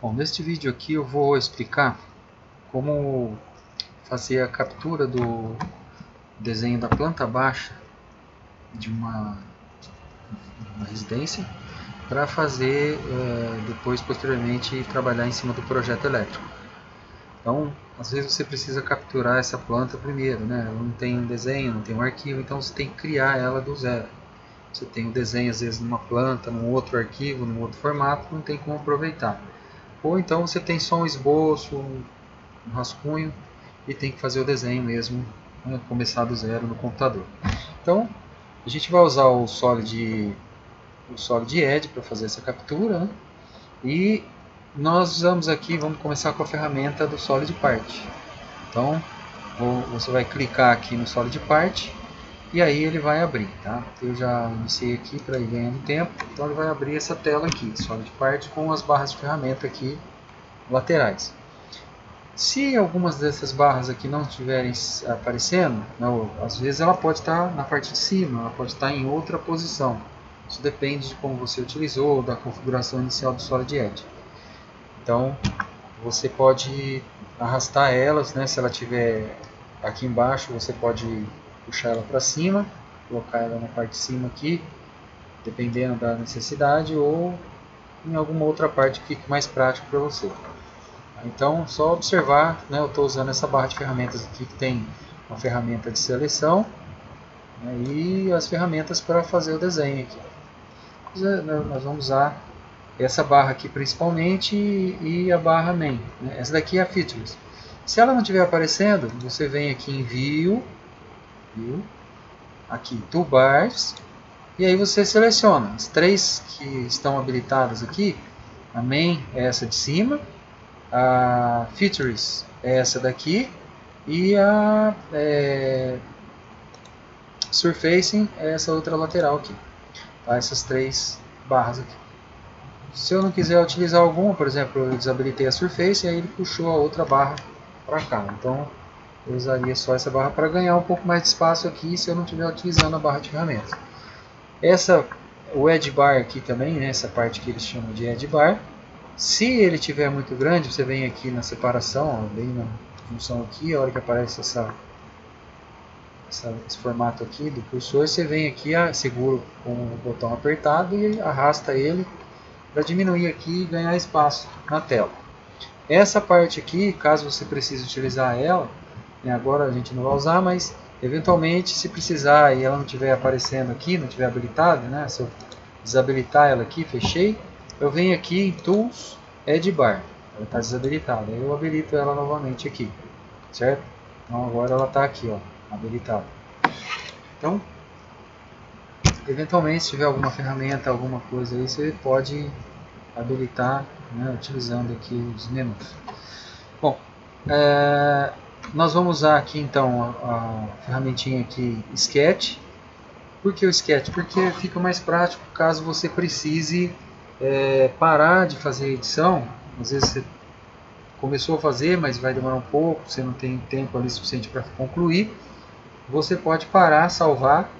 Bom, neste vídeo aqui eu vou explicar como fazer a captura do desenho da planta baixa de uma residência para fazer depois, posteriormente, trabalhar em cima do projeto elétrico. Então, às vezes você precisa capturar essa planta primeiro, né? Ela não tem um desenho, não tem um arquivo, então você tem que criar ela do zero. Você tem o desenho às vezes numa planta, num outro arquivo, num outro formato, não tem como aproveitar. Ou então você tem só um esboço, um rascunho e tem que fazer o desenho mesmo, né, começar do zero no computador. Então a gente vai usar o Solid Edge para fazer essa captura, né? E nós usamos aqui, vamos começar com a ferramenta do Solid Part. Então você vai clicar aqui no Solid Part e aí ele vai abrir, tá? Eu já iniciei aqui para ir ganhando tempo, então ele vai abrir essa tela aqui, Solid Part, com as barras de ferramenta aqui laterais. Se algumas dessas barras aqui não estiverem aparecendo, não, às vezes ela pode estar na parte de cima, ela pode estar em outra posição. Isso depende de como você utilizou, da configuração inicial do Solid Edge. Então você pode arrastar elas, né? Se ela estiver aqui embaixo, você pode puxar ela para cima, colocar ela na parte de cima aqui, dependendo da necessidade, ou em alguma outra parte que fique mais prático para você. Então, só observar, né, eu estou usando essa barra de ferramentas aqui que tem uma ferramenta de seleção, né, e as ferramentas para fazer o desenho aqui. Nós vamos usar essa barra aqui principalmente e a barra Main, né. Essa daqui é a Features. Se ela não estiver aparecendo, você vem aqui em View, aqui Toolbars, e aí você seleciona as três que estão habilitadas aqui. A Main é essa de cima, a Features é essa daqui e a Surfacing é essa outra lateral aqui, tá? Essas três barras aqui. Se eu não quiser utilizar alguma, por exemplo, eu desabilitei a Surface e aí ele puxou a outra barra para cá. Então eu usaria só essa barra para ganhar um pouco mais de espaço aqui se eu não estiver utilizando a barra de ferramentas. O Edge Bar aqui também, né, essa parte que eles chamam de Edge Bar. Se ele estiver muito grande, você vem aqui na separação, ó, bem na função aqui, a hora que aparece esse formato aqui do cursor, você vem aqui, segura com o botão apertado e arrasta ele para diminuir aqui e ganhar espaço na tela. Essa parte aqui, caso você precise utilizar ela, né, agora a gente não vai usar, mas eventualmente se precisar e ela não estiver aparecendo aqui, não estiver habilitada, né, se eu desabilitar ela aqui, fechei, eu venho aqui em Tools, Edge Bar, ela está desabilitada, eu habilito ela novamente aqui, certo? Então agora ela está aqui, ó, habilitada. Então, eventualmente se tiver alguma ferramenta, alguma coisa aí, você pode habilitar, né, utilizando aqui os menus. Bom, nós vamos usar aqui então a ferramentinha aqui Sketch. Por que o Sketch? Porque fica mais prático caso você precise parar de fazer a edição. Às vezes você começou a fazer, mas vai demorar um pouco, você não tem tempo ali suficiente para concluir. Você pode parar, salvar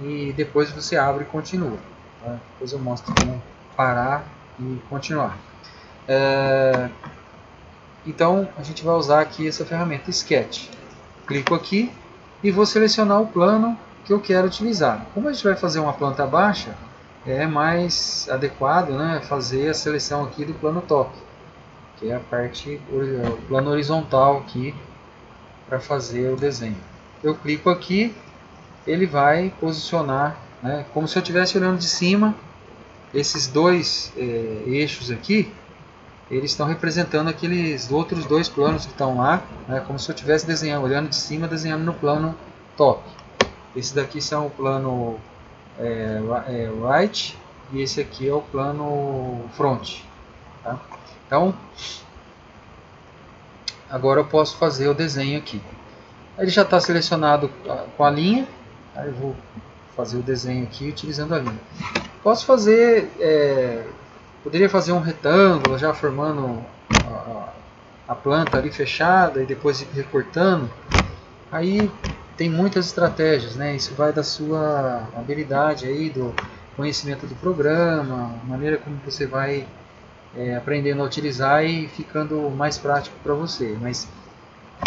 e depois você abre e continua. Tá? Depois eu mostro como parar e continuar. Então a gente vai usar aqui essa ferramenta Sketch. Clico aqui e vou selecionar o plano que eu quero utilizar. Como a gente vai fazer uma planta baixa, é mais adequado, né, fazer a seleção aqui do plano top, que é a parte, o plano horizontal aqui para fazer o desenho. Eu clico aqui, ele vai posicionar, né, como se eu estivesse olhando de cima. Esses dois eixos aqui, eles estão representando aqueles outros dois planos que estão lá, né, como se eu estivesse desenhando, olhando de cima, desenhando no plano top. Esse daqui são o plano right e esse aqui é o plano front. Tá? Então, agora eu posso fazer o desenho aqui. Ele já está selecionado com a linha, aí eu vou fazer o desenho aqui utilizando a linha. Posso fazer, poderia fazer um retângulo já formando a planta ali fechada e depois ir recortando. Aí tem muitas estratégias, né? Isso vai da sua habilidade aí, do conhecimento do programa, maneira como você vai aprendendo a utilizar e ficando mais prático para você. Mas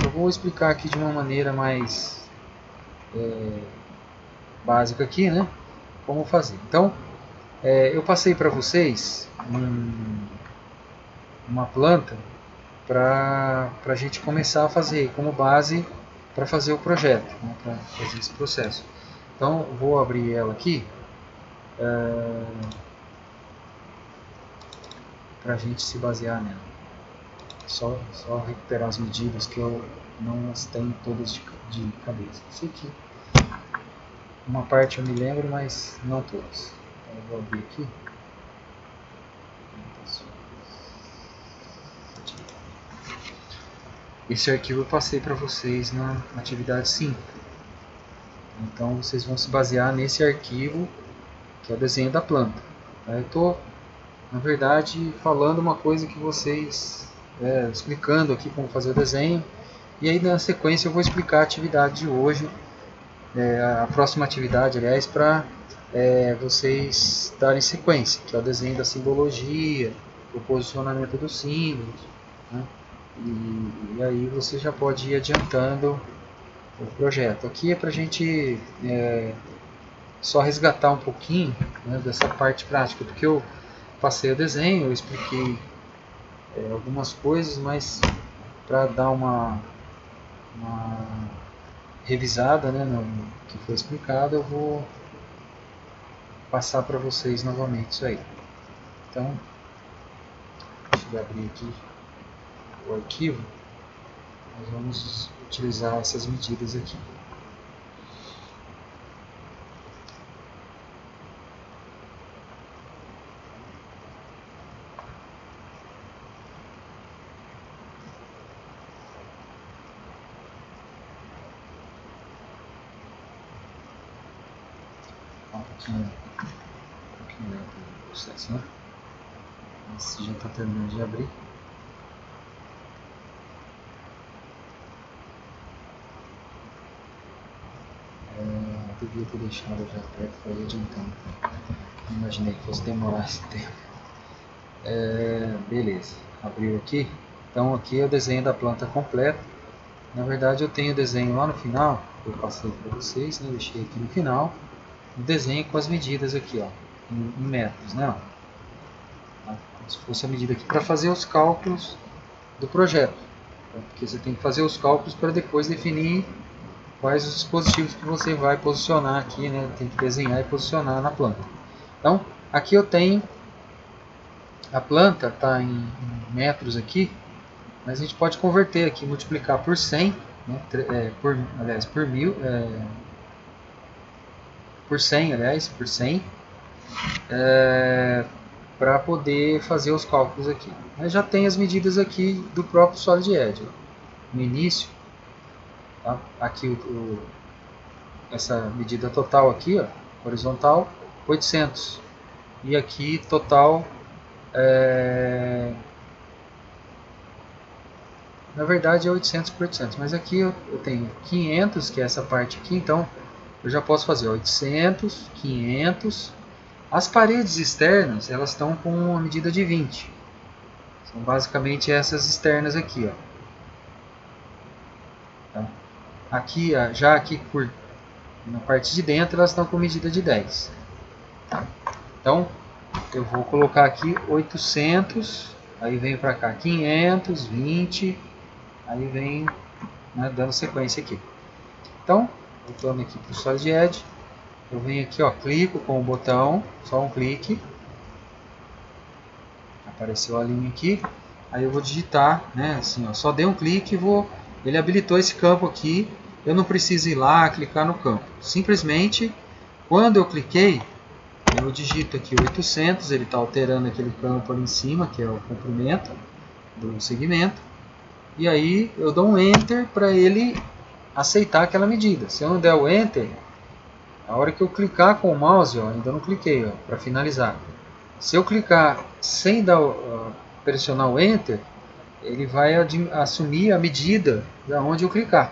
eu vou explicar aqui de uma maneira mais básica aqui, né? Como fazer. Então, eu passei para vocês uma planta para a gente começar a fazer como base para fazer o projeto, né? Para fazer esse processo. Então, vou abrir ela aqui para a gente se basear nela. Só recuperar as medidas que eu não as tenho todas de cabeça. Isso aqui, uma parte eu me lembro, mas não todas. Então, eu vou abrir aqui. Esse arquivo eu passei para vocês na atividade 5. Então vocês vão se basear nesse arquivo, que é o desenho da planta. Eu estou, na verdade, falando uma coisa que vocês... explicando aqui como fazer o desenho. E aí na sequência eu vou explicar a atividade de hoje, a próxima atividade, aliás, para vocês darem sequência, que é o desenho da simbologia, o posicionamento dos símbolos, né? E aí você já pode ir adiantando o projeto. Aqui é para a gente só resgatar um pouquinho, né, dessa parte prática, porque eu passei o desenho, eu expliquei algumas coisas, mas para dar uma revisada, né, no que foi explicado, eu vou passar para vocês novamente isso aí. Então, deixa eu abrir aqui o arquivo. Nós vamos utilizar essas medidas aqui. Um pouquinho lento o processo, né? Esse já está terminando de abrir. Eu devia ter deixado já aberto para ir adiantando. Não imaginei que fosse demorar esse tempo. Beleza, abriu aqui. Então aqui é o desenho da planta completa. Na verdade eu tenho o desenho lá no final, eu passei para vocês, né? Deixei aqui no final. O desenho com as medidas aqui, ó, em metros, né? Como se fosse a medida aqui para fazer os cálculos do projeto. Porque você tem que fazer os cálculos para depois definir quais os dispositivos que você vai posicionar aqui, né? Tem que desenhar e posicionar na planta. Então, aqui eu tenho a planta, está em metros aqui, mas a gente pode converter aqui, multiplicar por 100, né? Por 1000, por 100, aliás, por 100, para poder fazer os cálculos aqui. Mas já tem as medidas aqui do próprio Solid Edge. No início, tá? Aqui essa medida total aqui, ó, horizontal, 800. E aqui total, na verdade é 800 por 800, mas aqui eu tenho 500, que é essa parte aqui, então eu já posso fazer 800, 500. As paredes externas, elas estão com uma medida de 20. São basicamente essas externas aqui, ó. Então, aqui, já aqui na parte de dentro, elas estão com medida de 10. Tá? Então, eu vou colocar aqui 800, aí venho para cá 500, 20, aí vem, né, dando sequência aqui. Então, voltando aqui para o Solid Edge, eu venho aqui, ó, clico com o botão, só um clique, apareceu a linha aqui, aí eu vou digitar, né, assim, ó, só dei um clique e ele habilitou esse campo aqui, eu não preciso ir lá clicar no campo, simplesmente quando eu cliquei, eu digito aqui 800, ele está alterando aquele campo ali em cima, que é o comprimento do segmento, e aí eu dou um Enter para ele aceitar aquela medida. Se eu não der o Enter, a hora que eu clicar com o mouse, ó, ainda não cliquei para finalizar. Se eu clicar sem pressionar o Enter, ele vai assumir a medida da onde eu clicar.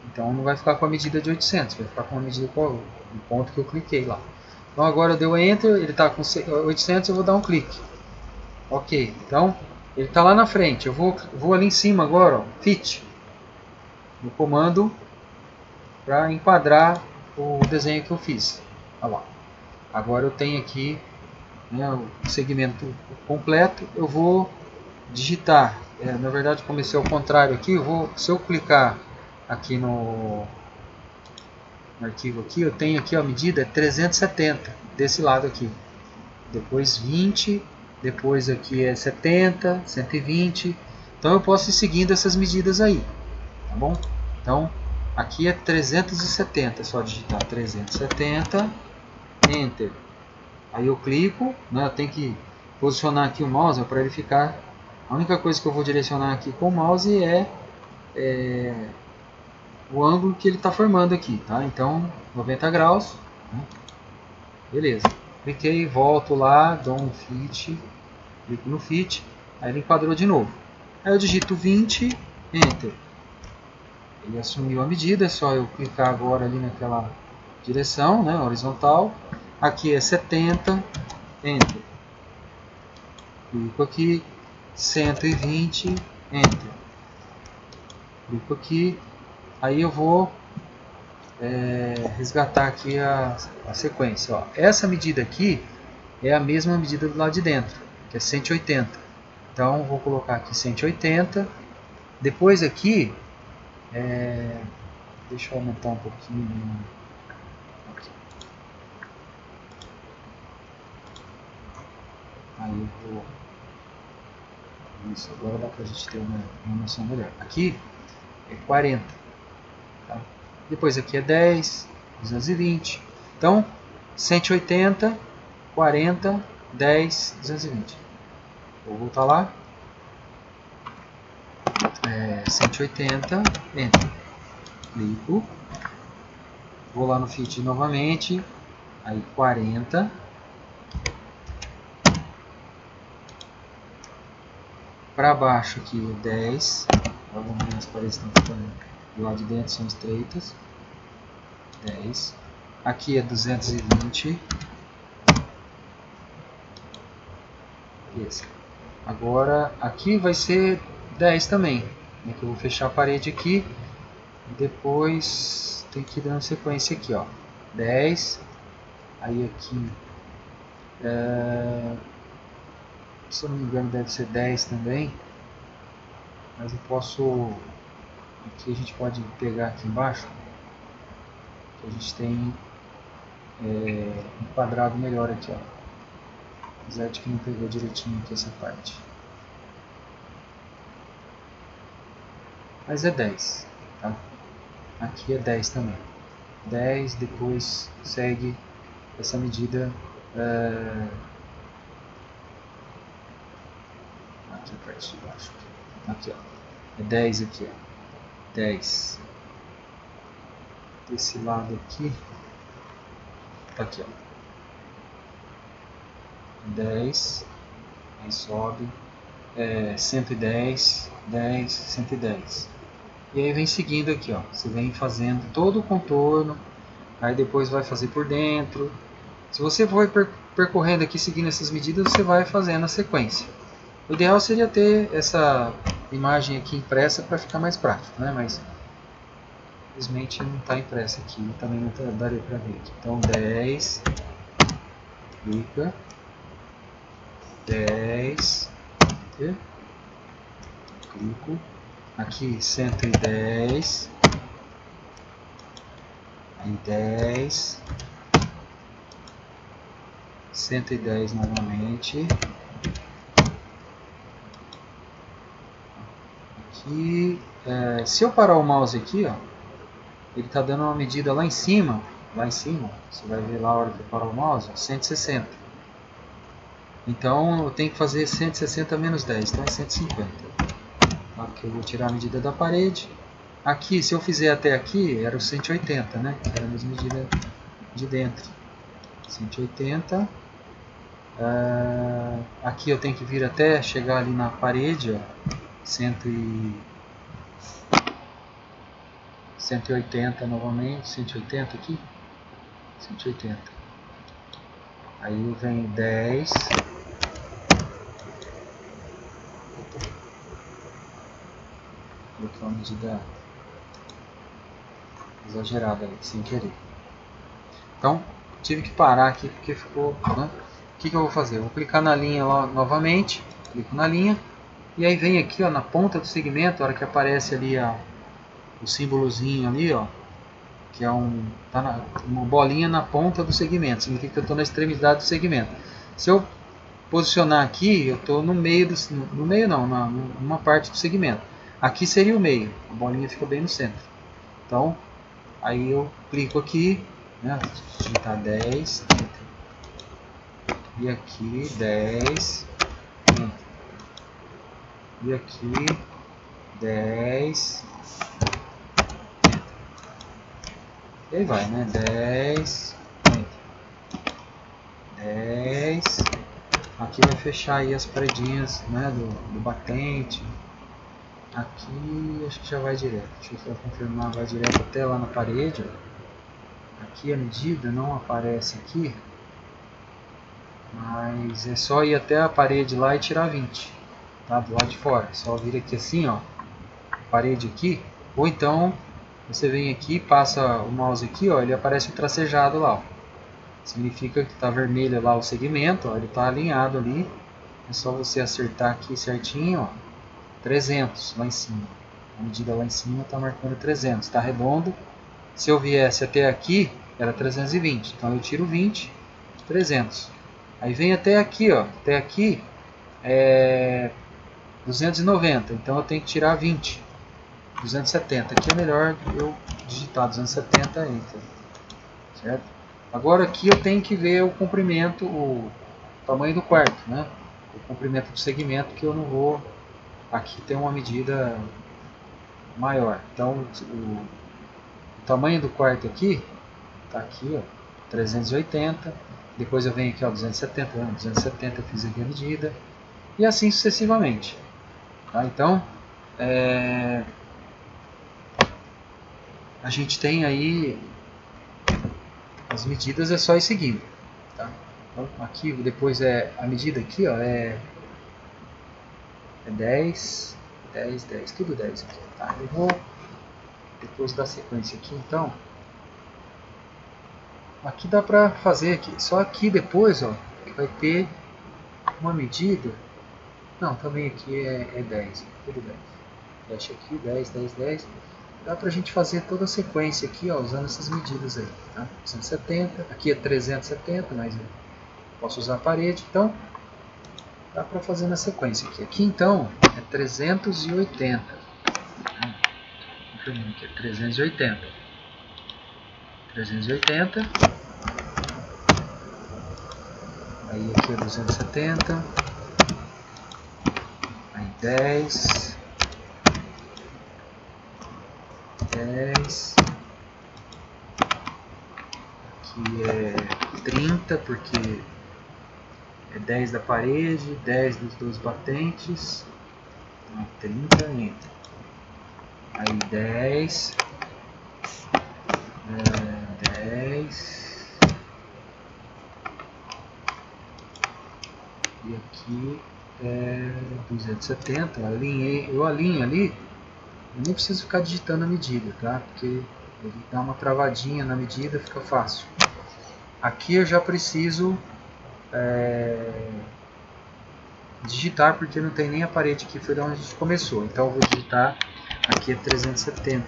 Então não vai ficar com a medida de 800, vai ficar com a medida do ponto que eu cliquei lá. Então agora eu dei o Enter, ele está com 800, eu vou dar um clique. Ok, então ele está lá na frente. Eu vou ali em cima agora, ó, Fit, no comando para enquadrar o desenho que eu fiz. Olha lá. Agora eu tenho aqui, né, o segmento completo. Eu vou digitar. Na verdade, comecei ao contrário aqui. Se eu clicar aqui no arquivo aqui, eu tenho aqui a medida é 370 desse lado aqui. Depois 20, depois aqui é 70, 120. Então eu posso ir seguindo essas medidas aí, tá bom? Então aqui é 370, é só digitar 370, Enter. Aí eu clico, né, eu tenho que posicionar aqui o mouse para ele ficar. A única coisa que eu vou direcionar aqui com o mouse é o ângulo que ele está formando aqui, tá? Então 90 graus, né? Beleza. Cliquei, volto lá, dou um Fit, clico no Fit, aí ele enquadrou de novo. Aí eu digito 20, Enter. Ele assumiu a medida, é só eu clicar agora ali naquela direção, né, horizontal. Aqui é 70, Enter. Clico aqui, 120, Enter. Clico aqui, aí eu vou resgatar aqui a sequência. Ó. Essa medida aqui é a mesma medida do lado de dentro, que é 180. Então vou colocar aqui 180. Depois aqui, deixa eu aumentar um pouquinho. Aqui. Aí eu vou. Isso, agora dá pra gente ter uma noção melhor. Aqui é 40. Tá? Depois aqui é 10, 220. Então 180, 40, 10, 220. Vou voltar lá. 180, Enter. Clico. Vou lá no Fit novamente. Aí 40. Para baixo aqui 10. Provavelmente as paredes estão ficando do lado de dentro, são estreitas. 10. Aqui é 220. Esse. Agora aqui vai ser 10 também. Que eu vou fechar a parede aqui. E depois tem que ir dando sequência aqui, ó. 10. Aí aqui, se eu não me engano, deve ser 10 também. Mas eu posso. Aqui a gente pode pegar aqui embaixo. Que a gente tem enquadrado melhor aqui, ó. Apesar de que não pegou direitinho aqui essa parte. Mas é 10, tá? Aqui é 10 também. 10, depois segue essa medida aqui a parte de baixo. Aqui, ó. É 10 aqui, ó. 10. Desse lado aqui. Tá aqui, ó. 10. Aí sobe. 110, 10, 110. E aí vem seguindo aqui, ó. Você vem fazendo todo o contorno. Aí depois vai fazer por dentro. Se você for percorrendo aqui, seguindo essas medidas, você vai fazendo a sequência. O ideal seria ter essa imagem aqui impressa para ficar mais prático, né? Mas infelizmente não está impressa aqui, também não daria para ver aqui. Então 10, clica, 10, clico, aqui 110, aí 10, 110 novamente. Aqui, se eu parar o mouse aqui, ó, ele está dando uma medida lá em cima, você vai ver lá a hora que eu parar o mouse, 160. Então eu tenho que fazer 160 menos 10, então é 150. Aqui eu vou tirar a medida da parede. Aqui, se eu fizer até aqui, era o 180, né? Era a mesma medida de dentro. 180. Aqui eu tenho que vir até chegar ali na parede, ó. 180 novamente, 180 aqui, 180. Aí vem 10, Coloquei uma medida exagerada ali, sem querer. Então, tive que parar aqui porque ficou, né? O que eu vou fazer? Eu vou clicar na linha lá novamente, clico na linha, e aí vem aqui, ó, na ponta do segmento, a hora que aparece ali o símbolozinho ali, ó, que é uma bolinha na ponta do segmento, significa que eu estou na extremidade do segmento. Se eu posicionar aqui, eu estou no meio, no meio não, numa parte do segmento. Aqui seria o meio, a bolinha fica bem no centro. Então, aí eu clico aqui, né, digitar 10, e aqui 10, e aqui 10, e aí vai, né, 10, 10, aqui vai fechar aí as paredinhas, né, do batente. Aqui acho que já vai direto, deixa eu só confirmar, vai direto até lá na parede. Aqui a medida não aparece aqui, mas é só ir até a parede lá e tirar 20, tá, do lado de fora. É só vir aqui assim, ó, parede aqui, ou então você vem aqui, passa o mouse aqui, ó, ele aparece o tracejado lá, ó. Significa que está vermelho lá o segmento, ó, ele está alinhado ali. É só você acertar aqui certinho, ó, 300 lá em cima. A medida lá em cima está marcando 300, está redondo. Se eu viesse até aqui, era 320, então eu tiro 20, 300. Aí vem até aqui, ó, até aqui é 290, então eu tenho que tirar 20, 270. Aqui é melhor eu digitar 270, enter, certo? Agora aqui eu tenho que ver o comprimento, o tamanho do quarto, né? O comprimento do segmento, que eu não vou. Aqui tem uma medida maior. Então o tamanho do quarto aqui está aqui, ó, 380. Depois eu venho aqui, ó, 270, 270 eu fiz aqui a medida. E assim sucessivamente. Tá? Então a gente tem aí as medidas, é só ir seguindo. Tá? Então, aqui depois a medida aqui, ó, é 10, 10, 10, tudo 10 aqui. Tá? Eu vou depois dar sequência aqui, então. Aqui dá pra fazer aqui. Só aqui depois, ó, vai ter uma medida. Não, também aqui é 10, tudo 10. Fecha aqui, 10, 10, 10. Dá pra gente fazer toda a sequência aqui, ó, usando essas medidas aí. Tá? 270, aqui é 370, mas eu posso usar a parede, então dá pra fazer na sequência aqui. Aqui então é 380. Aqui é 380. 380. Aí aqui é 270. Aí 10. 10. Aqui é 30, porque é 10 da parede, 10 dos dois batentes. Então, 30 entra. Aí 10. 10. E aqui é 270. Eu alinho ali. Eu nem preciso ficar digitando a medida, tá? Porque ele dá uma travadinha na medida, fica fácil. Aqui eu já preciso digitar, porque não tem nem a parede aqui, foi de onde a gente começou. Então eu vou digitar, aqui é 370.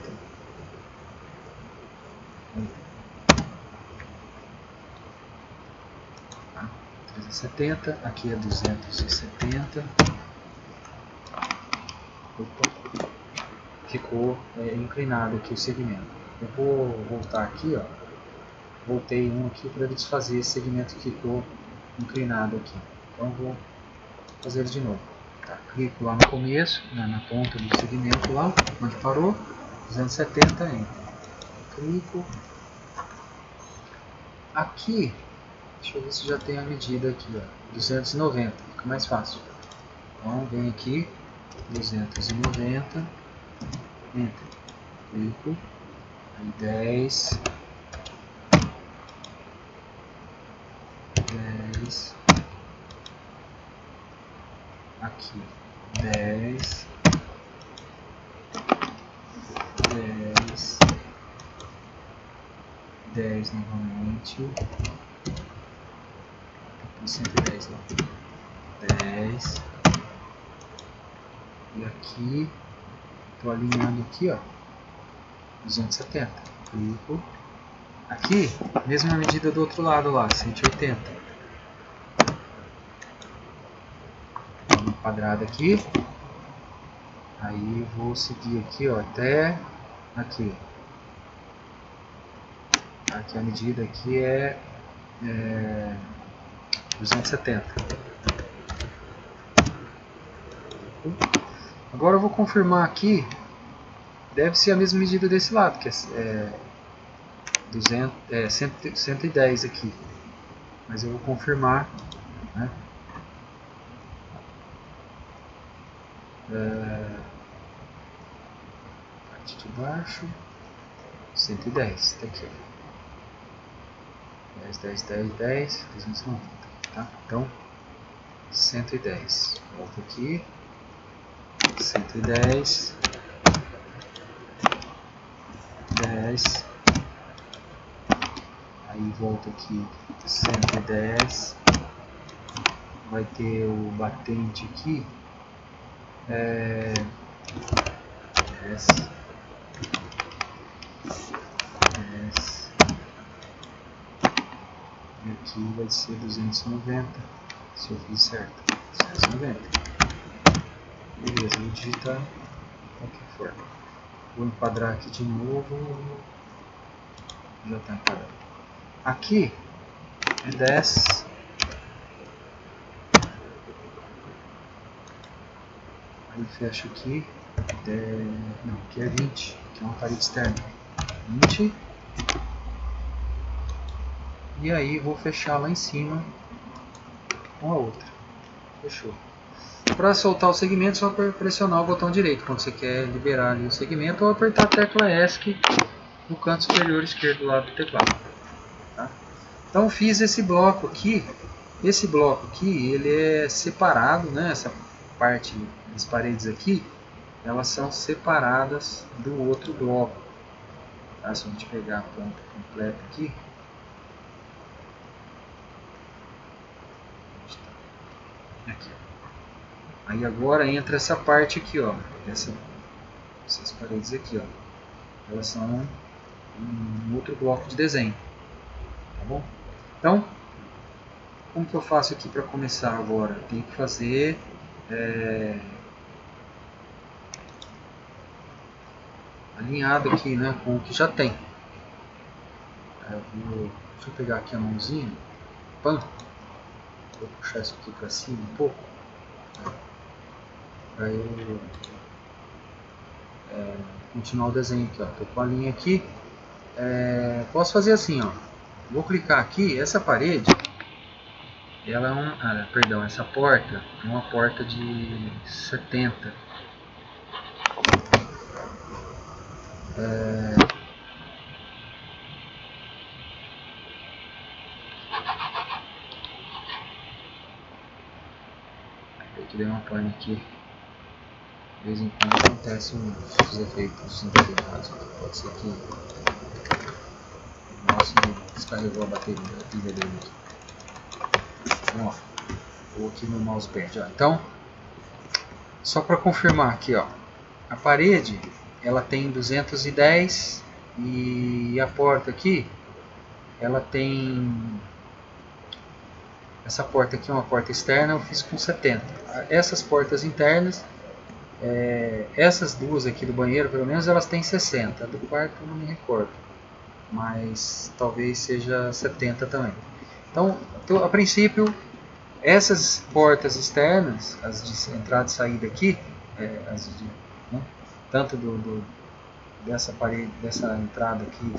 Tá? 370, aqui é 270. Opa. Ficou inclinado aqui o segmento. Eu vou voltar aqui, ó. Voltei um aqui para desfazer esse segmento que ficou inclinado aqui. Então vou fazer ele de novo. Tá, clico lá no começo, na ponta do segmento lá, onde parou, 270, entra. Clico. Aqui, deixa eu ver se já tem a medida aqui, ó, 290, fica mais fácil. Então vem aqui, 290, entra. Clico, aí 10. 10, aqui 10, 110 novamente. E 110 lá. 10. E aqui, estou alinhando aqui, ó, 270. Clico. Aqui, mesma medida do outro lado lá, 180. Dá uma quadrada aqui. Aí vou seguir aqui, ó, até aqui. Aqui a medida aqui é 270. Agora eu vou confirmar aqui. Deve ser a mesma medida desse lado, que é 110 aqui. Mas eu vou confirmar, né? Parte de baixo, 110, tá aqui, ó. 10, 10, 10, 10, 290, tá? Então, 110. Volta aqui, 110, 10, aí volta aqui, 110, vai ter o batente aqui, 10, 10, e aqui vai ser 290, se eu fiz certo, 290. Beleza, vou digitar qualquer forma. Vou enquadrar aqui de novo. Já está enquadrado. Aqui é 10. Aí fecho aqui. Não, aqui é 20, que é uma parede externa. 20. E aí vou fechar lá em cima com a outra. Fechou. Para soltar o segmento, só pressionar o botão direito quando você quer liberar ali o segmento, ou apertar a tecla ESC no canto superior esquerdo do lado do teclado. Tá? Então fiz esse bloco aqui. Esse bloco aqui ele é separado, né? Essa parte das paredes aqui, elas são separadas do outro bloco. Tá? Se a gente pegar a planta completa aqui, aqui. Aí agora entra essa parte aqui, ó. Essas paredes aqui, ó. Elas são um outro bloco de desenho. Tá bom? Então, como que eu faço aqui para começar agora? Eu tenho que fazer alinhado aqui, né, com o que já tem. Deixa eu pegar aqui a mãozinha. Vou puxar isso aqui para cima um pouco. Para eu continuar o desenho aqui, ó. Tô com a linha aqui. Posso fazer assim, ó. Vou clicar aqui. Essa parede, ela é perdão, essa porta é uma porta de 70. Eu dei uma pane aqui. De vez em quando acontece os efeitos interligados. Pode ser que o mouse descarregou a bateria da pilha dele aqui. Então, ó, vou aqui no mousepad. Ó. Então, só para confirmar aqui, ó, a parede ela tem 210 e a porta aqui ela tem, essa porta aqui é uma porta externa, eu fiz com 70. Essas portas internas, essas duas aqui do banheiro, pelo menos elas têm 60. A do quarto eu não me recordo, mas talvez seja 70 também. Então, a princípio, essas portas externas, as de entrada e saída aqui, tanto dessa parede, dessa entrada aqui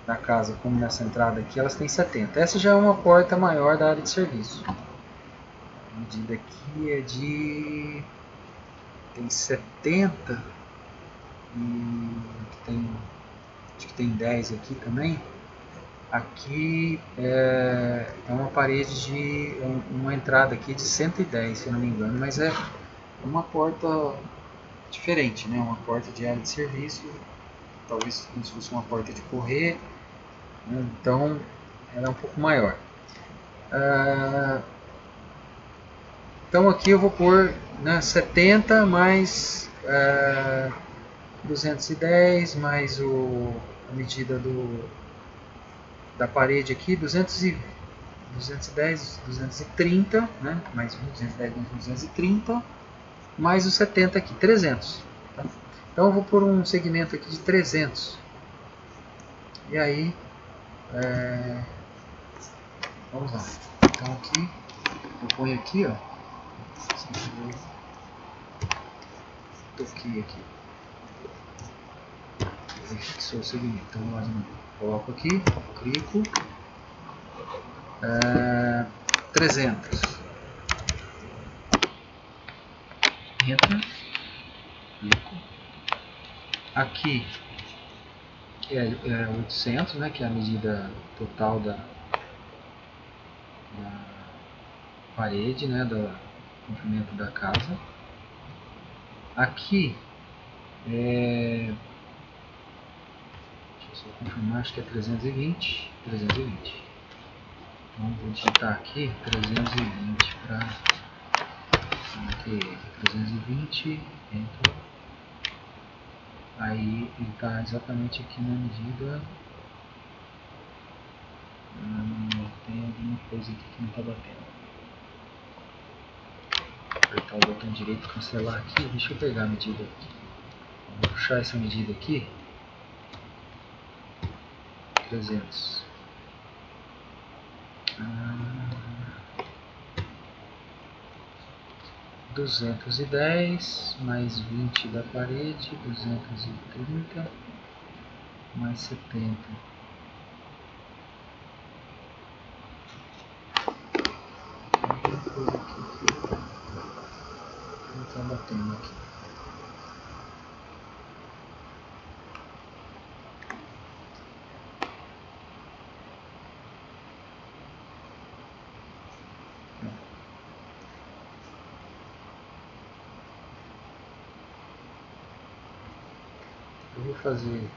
na casa como nessa entrada aqui, elas têm 70. Essa já é uma porta maior da área de serviço. A medida aqui é de... tem 70 e acho que tem 10 aqui também. Aqui é uma parede de uma entrada aqui de 110, se eu não me engano, mas é uma porta diferente, né? Uma porta de área de serviço, talvez como se fosse uma porta de correr, Então ela é um pouco maior. Então aqui eu vou pôr, né, 70 mais 210 mais a medida da parede aqui, 210, 230, né, mais 210 mais 230, mais o 70 aqui, 300. Tá? Então eu vou pôr um segmento aqui de 300. E aí, vamos lá. Então aqui, eu ponho aqui, ó. Toquei aqui. Ele fixou o segmento. Então mais um, coloco aqui, clico. 300. Enter. Clico. Aqui é 800, né, que é a medida total da parede, né, do comprimento da casa. Aqui deixa eu só confirmar, acho que é 320. Então vou digitar aqui 320 para 320, enter. Aí ele está exatamente aqui na medida. Tem alguma coisa aqui que não está batendo. Vou apertar o botão direito e cancelar aqui. Deixa eu pegar a medida aqui. Vou puxar essa medida aqui. 300. 210 mais 20 da parede, 230 mais 70. Alguma coisa aqui que não está batendo aqui. Eu vou fazer.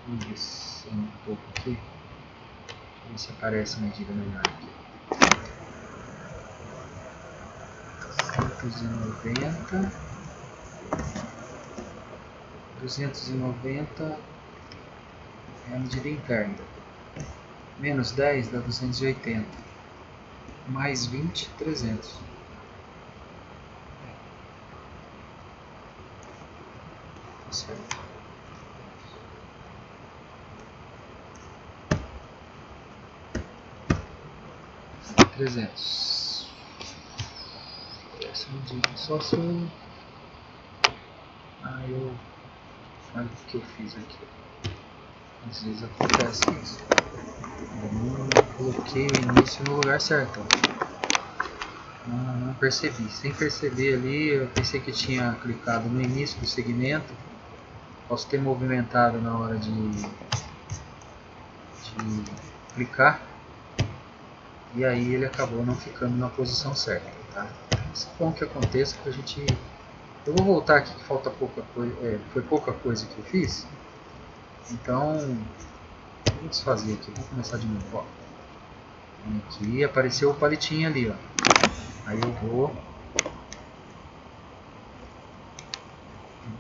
Vamos descer um pouco aqui. Ver se aparece a medida melhor aqui. 190. 290 é a medida interna. Menos 10 dá 280. Mais 20, 300. Tá certo. Essa medida só se eu... Olha o que eu fiz aqui. Às vezes acontece isso. Eu não coloquei o início no lugar certo. Não percebi. Sem perceber ali, eu pensei que tinha clicado no início do segmento. Posso ter movimentado na hora de clicar. E aí ele acabou não ficando na posição certa. Tá? Isso é bom que aconteça pra gente... Eu vou voltar aqui que falta pouca coisa. Foi pouca coisa que eu fiz. Então, vou desfazer aqui. Vou começar de novo. Ó. Aqui apareceu o palitinho ali. Ó. Aí eu vou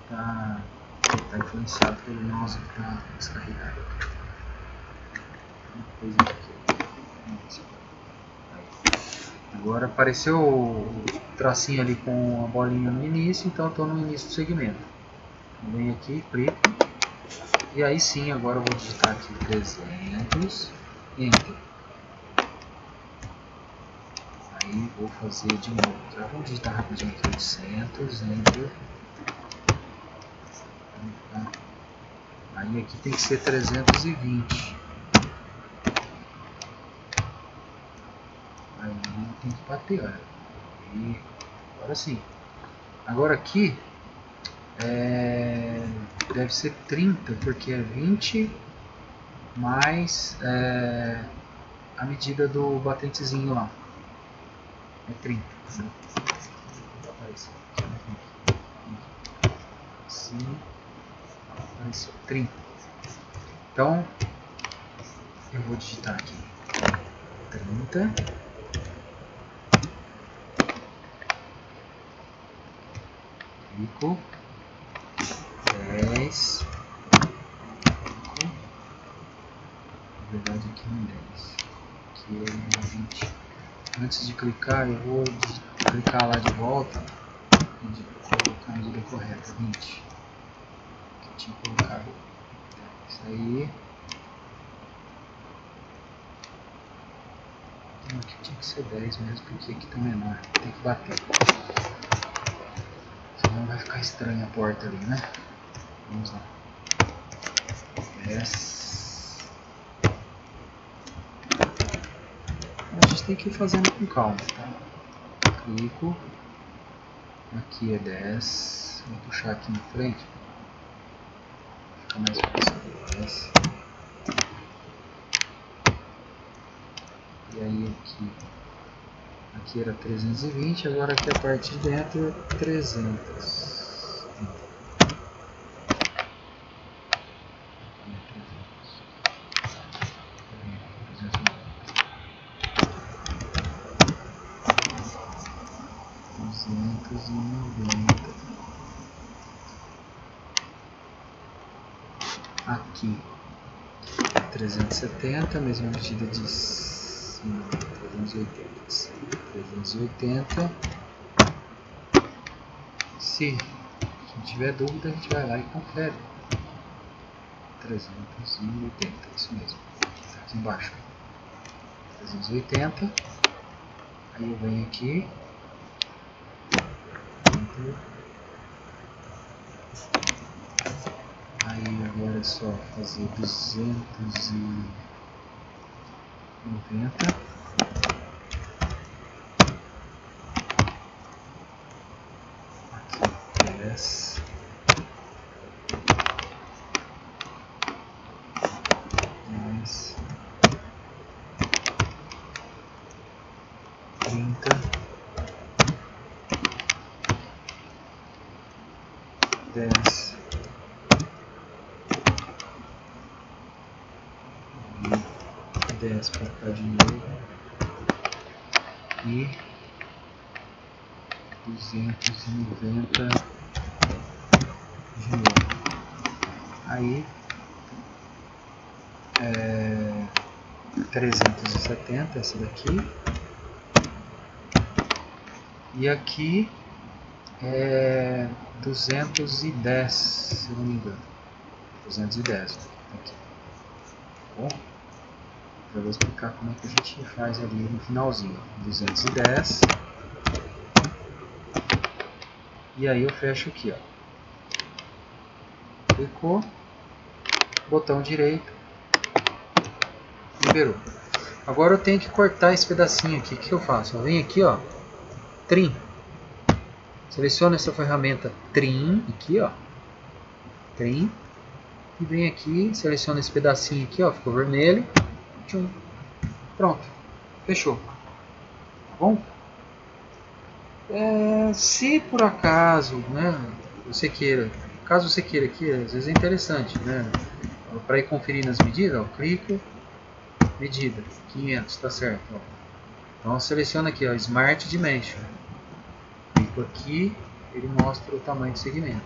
tentar influenciado pelo mouse para descarregar. Uma coisa aqui. Agora apareceu o tracinho ali com a bolinha no início, então eu estou no início do segmento. Venho aqui, clico. E aí sim, agora eu vou digitar aqui 300, enter. Aí vou fazer de novo, tá? Vamos digitar rapidinho aqui 800, enter. Aí aqui tem que ser 320. Aí tem que bater, olha. E agora sim. Agora aqui deve ser 30, porque é 20 mais a medida do batentezinho lá. É 30. Né? Assim. Isso, 30. Então, eu vou digitar aqui 30. Clico. 10. Clico. Na verdade aqui não é 10. Aqui é 20. Antes de clicar, eu vou clicar lá de volta e colocar a medida correta, 20. Que eu tinha colocado. Isso aí. Aqui tinha que ser 10 mesmo, porque aqui tá menor. Tem que bater. Senão vai ficar estranha a porta ali, né? Vamos lá. 10. A gente tem que ir fazendo com calma, tá? Clico. Aqui é 10. Vou puxar aqui na frente. Fica mais fácil. 10. E aí aqui era 320, agora aqui a parte de dentro é 300. Aqui 370, mesma medida de 380. Se tiver dúvida, a gente vai lá e confere. 380, isso mesmo. Está aqui embaixo. 380. Aí eu venho aqui. Aí agora é só fazer 290. Aqui 10. 10. 30. 10. 10 para cá de novo e 290 de novo. Aí 370 essa daqui e aqui 210, se não me engano, 210 aqui. Bom, eu vou explicar como é que a gente faz ali no finalzinho. 210. E aí eu fecho aqui, ó. Clicou, botão direito, liberou. Agora eu tenho que cortar esse pedacinho aqui. O que eu faço? Eu venho aqui, ó, Trim. Seleciono essa ferramenta Trim, aqui, ó. Trim. E venho aqui, seleciono esse pedacinho aqui, ó, ficou vermelho. Tchum. Pronto, fechou. Tá bom? Se por acaso, né, caso você queira aqui, às vezes é interessante, né, para ir conferir nas medidas, ó, clico, medida, 500, tá certo. Ó. Então seleciona aqui, ó, Smart Dimension. Clico aqui, ele mostra o tamanho do segmento.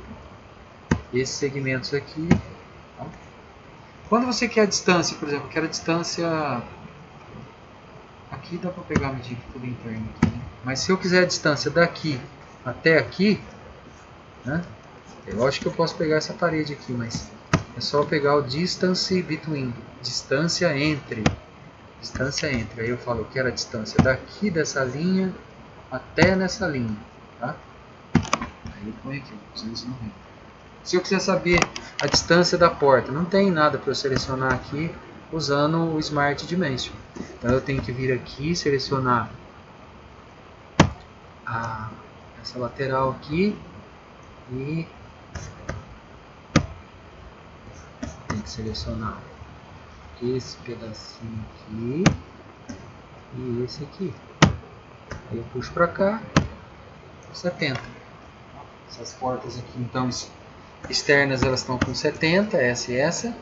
Esses segmentos aqui. Ó. Quando você quer a distância, por exemplo, quero a distância. Aqui dá para pegar a medida tudo interno aqui, né? Mas se eu quiser a distância daqui até aqui, né? Eu acho que eu posso pegar essa parede aqui, mas é só pegar o distance between, distância entre. Aí eu falo, eu quero a distância daqui dessa linha até nessa linha, tá? Aí eu ponho aqui, 290. Se eu quiser saber a distância da porta, não tem nada para eu selecionar aqui usando o Smart Dimension. Então eu tenho que vir aqui, selecionar essa lateral aqui e tem que selecionar esse pedacinho aqui e esse aqui. Aí eu puxo para cá, 70. Essas portas aqui, então externas elas estão com 70, essa e essa.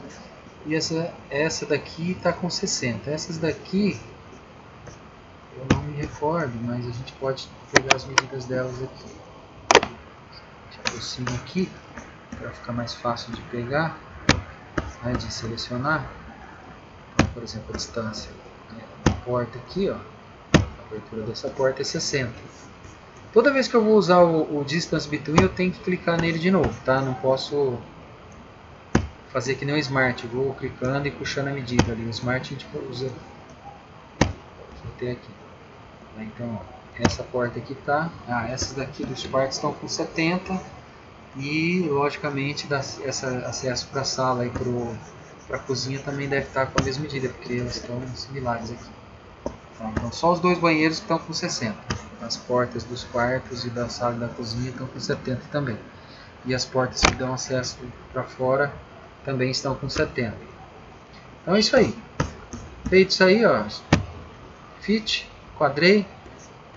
E essa daqui está com 60. Essas daqui eu não me recordo, mas a gente pode pegar as medidas delas aqui. A gente aproxima aqui para ficar mais fácil de pegar, né, de selecionar. Então, por exemplo, a distância da porta aqui, ó, a abertura dessa porta é 60. Toda vez que eu vou usar o Distance Between, eu tenho que clicar nele de novo, tá? Não posso fazer que nem o Smart, eu vou clicando e puxando a medida ali. O Smart a gente usa até aqui. Então, ó, essa porta aqui tá. Essas daqui dos quartos estão com 70 e, logicamente, esse acesso para a sala e para a cozinha também deve estar com a mesma medida, porque elas estão similares aqui. Tá? Então, só os dois banheiros estão com 60. As portas dos quartos e da sala e da cozinha estão com 70 também. E as portas que dão acesso para fora também estão com 70. Então é isso aí. Feito isso aí, ó, fit, quadrei,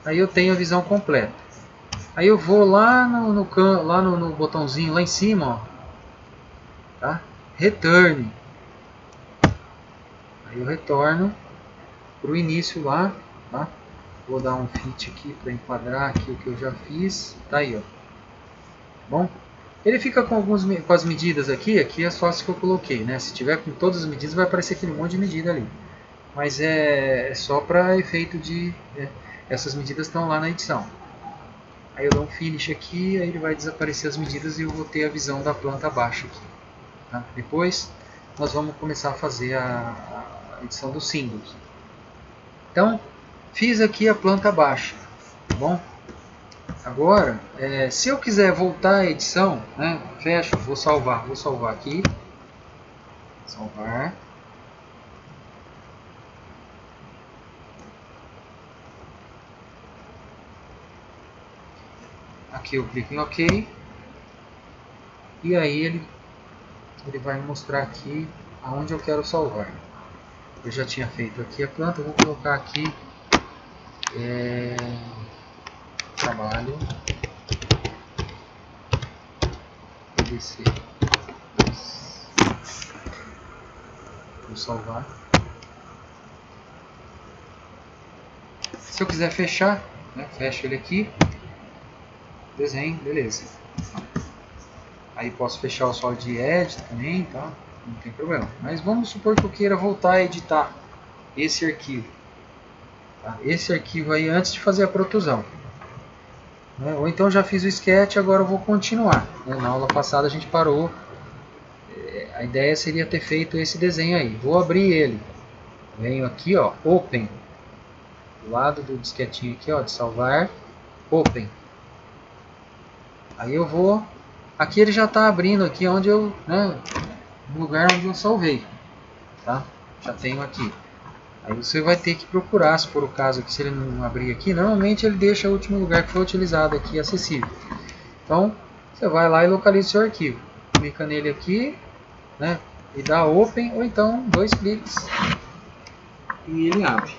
aí eu tenho a visão completa. Aí eu vou lá no botãozinho lá em cima, ó, tá? Return. Aí eu retorno para o início lá, tá? Vou dar um fit aqui para enquadrar aqui o que eu já fiz. Tá aí, ó. Bom, ele fica com as medidas aqui é só as que eu coloquei, né? Se tiver com todas as medidas vai aparecer aquele monte de medida ali. Mas é só para efeito de... essas medidas estão lá na edição. Aí eu dou um finish aqui, aí ele vai desaparecer as medidas e eu vou ter a visão da planta abaixo aqui. Tá? Depois nós vamos começar a fazer a edição dos símbolos. Então, fiz aqui a planta baixa, tá bom? Agora, se eu quiser voltar à edição, né, fecho, vou salvar aqui, salvar. Aqui eu clico em OK, e aí ele vai me mostrar aqui aonde eu quero salvar. Eu já tinha feito aqui a planta, eu vou colocar aqui trabalho PVC. Vou salvar. Se eu quiser fechar, né, fecho ele aqui, desenho, beleza. Aí posso fechar o Solid Edge também, tá? Não tem problema. Mas vamos supor que eu queira voltar a editar esse arquivo. Tá? Esse arquivo aí antes de fazer a protusão. Né? Ou então já fiz o sketch, agora eu vou continuar. Né? Na aula passada a gente parou. A ideia seria ter feito esse desenho aí. Vou abrir ele. Venho aqui, ó, Open. Do lado do disquetinho aqui, ó, de salvar. Open. Aí eu vou... Aqui ele já está abrindo aqui onde eu... Né, no lugar onde eu salvei. Tá? Já tenho aqui. Aí você vai ter que procurar, se for o caso aqui, se ele não abrir aqui, normalmente ele deixa o último lugar que foi utilizado aqui acessível. Então, você vai lá e localiza o seu arquivo. Clica nele aqui, né, e dá Open, ou então 2 cliques e ele abre.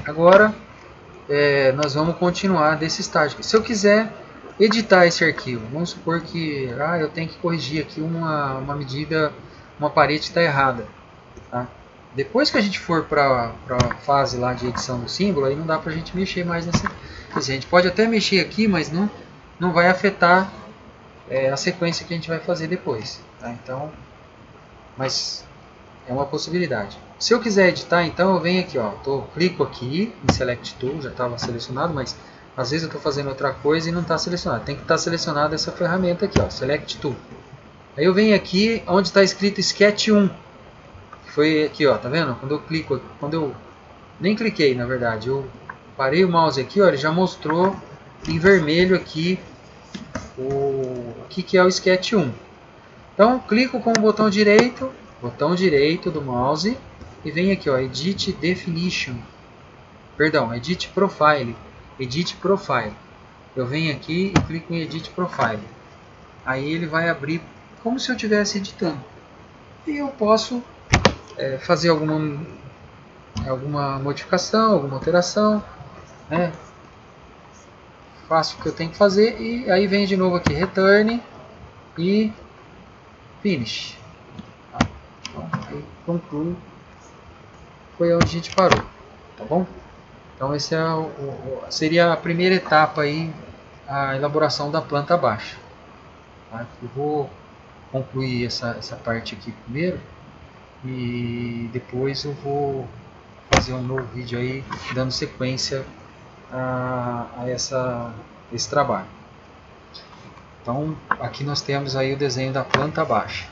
Agora, nós vamos continuar desse estágio aqui. Se eu quiser editar esse arquivo, vamos supor que eu tenho que corrigir aqui uma medida, uma parede está errada. Tá? Depois que a gente for para a fase lá de edição do símbolo, aí não dá para a gente mexer mais nessa. Quer dizer, a gente pode até mexer aqui, mas não vai afetar a sequência que a gente vai fazer depois. Tá? Então, mas é uma possibilidade. Se eu quiser editar, então eu venho aqui, ó, clico aqui em Select Tool, já estava selecionado, mas às vezes eu estou fazendo outra coisa e não está selecionado. Tem que estar selecionada essa ferramenta aqui, ó, Select Tool. Aí eu venho aqui onde está escrito Sketch 1. Foi aqui, ó, tá vendo? Quando eu clico, nem cliquei, na verdade, eu parei o mouse aqui, ó, ele já mostrou em vermelho aqui o que é o Sketch 1. Então, clico com o botão direito do mouse e vem aqui, ó, Edit Definition. Perdão, Edit Profile. Edit Profile. Eu venho aqui e clico em Edit Profile. Aí ele vai abrir como se eu estivesse editando. E eu posso fazer alguma modificação, alguma alteração, né? faço o que eu tenho que fazer e aí vem de novo aqui return e finish. Então, aí conclui, foi onde a gente parou, tá bom? Então esse é seria a primeira etapa aí, a elaboração da planta baixa. Tá? Eu vou concluir essa parte aqui primeiro e depois eu vou fazer um novo vídeo aí dando sequência a esse trabalho. Então aqui nós temos aí o desenho da planta baixa.